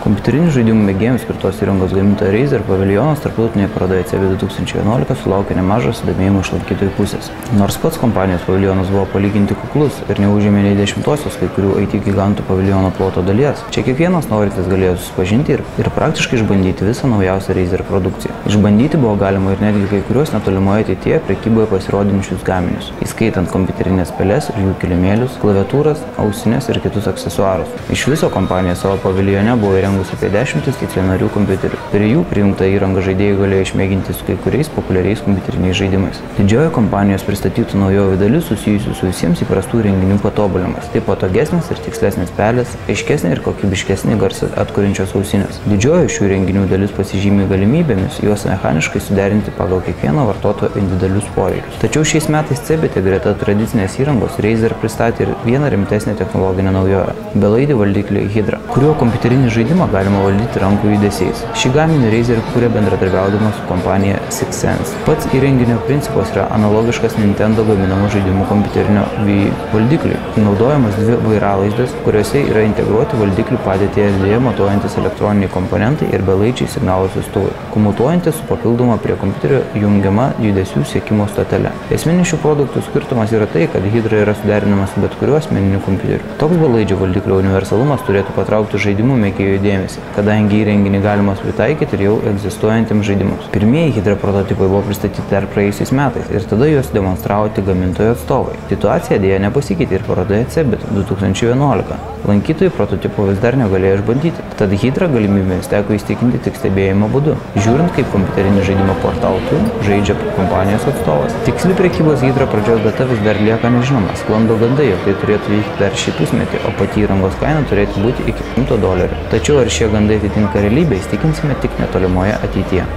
Kompiuterinių žaidimų mėgėjams skirtos įrangos gamintojo Razer paviljonas tarptautinėje parodoje CeBIT 2011 sulaukė nemažo susidomėjimo iš lankytojų pusės. Nors pats kompanijos paviljonas buvo palyginti kuklus ir neužėmė nei 10% kai kurių IT gigantų paviljono ploto dalies, čia kiekvienas norintis galėjo susipažinti ir praktiškai išbandyti visą naujausią Razer produkciją. Išbandyti buvo galima ir netgi kai kurios netolimoje ateityje prekyboje pasirodinčius gaminius, įskaitant kompiuterinės peles ir jų kilimėlius, klaviatūras, ausines ir kitus aksesuarus. Iš viso kompanija savo paviljone buvo įrengusi apie 10 stacionarių kompiuterių. Prie jų prijungtą įrangą žaidėjai galėjo išmėginti su kai kuriais populiariais kompiuteriniais žaidimais. Didžioji kompanijos pristatytų naujovių dalis susijusių su visiems įprastų renginių patobulinimas. Tai patogesnės ir tikslesnės pelės, aiškesnė ir kokybiškesnė garsą atkuriančios ausinės. Didžioji šių renginių dalis pasižymi galimybėmis juos mechaniškai suderinti pagal kiekvieno vartotojo individualius poreikius. Tačiau šiais metais CeBIT greta tradicinės įrangos Razer pristatė ir vieną rimtesnę technologinę naujovę – belaidį valdiklį Hydra, kuriuo kompiuterinį žaidimą galima valdyti rankų judesiais. Šį gaminį Razer kūrė bendradarbiaudama su kompanija Sixth Sense. Pats įrenginio principas yra analogiškas Nintendo gaminamų žaidimų kompiuterinio Wii valdikliui. Naudojamas dvi vairalaizdės, kuriuose yra integruoti valdiklių padėtį erdvėje matuojantis elektroniniai komponentai ir belaidžiai signalų siųstuvai, komutuojantis su papildoma prie kompiuterio jungiama judesių sekimo stotele. Esminis šių produktų skirtumas yra tai, kad Hydra yra suderinamas su bet kuriuo asmeniniu kompiuteriu. Toks belaidžio valdiklio universalumas turėtų patraukti žaidimų mėgėjų dėmesį, kadangi įrenginį galima pritaikyti ir jau egzistuojantiems žaidimams. Pirmieji Hydra prototipai buvo pristatyti dar praėjusiais metais ir tada juos demonstravo tik gamintojų atstovai. Situacija dėja nepasikeitė ir parodoje CeBIT 2011. Lankytojai prototipų vis dar negalėjo išbandyti, tad Hydra galimybėmis teko įstikinti tik stebėjimo būdu, žiūrint kaip kompiuterinį žaidimą Portal 2 žaidžia kompanijos atstovas. Tiksli prekybos Hydra pradžios data vis dar lieka nežinoma, sklando gandai, jog tai turėtų vykti dar šį pusmetį, o pati įrangos kaina turėtų būti iki $100. Tačiau ar šie gandai atitinka realybę, įstikinsime tik netolimoje ateityje.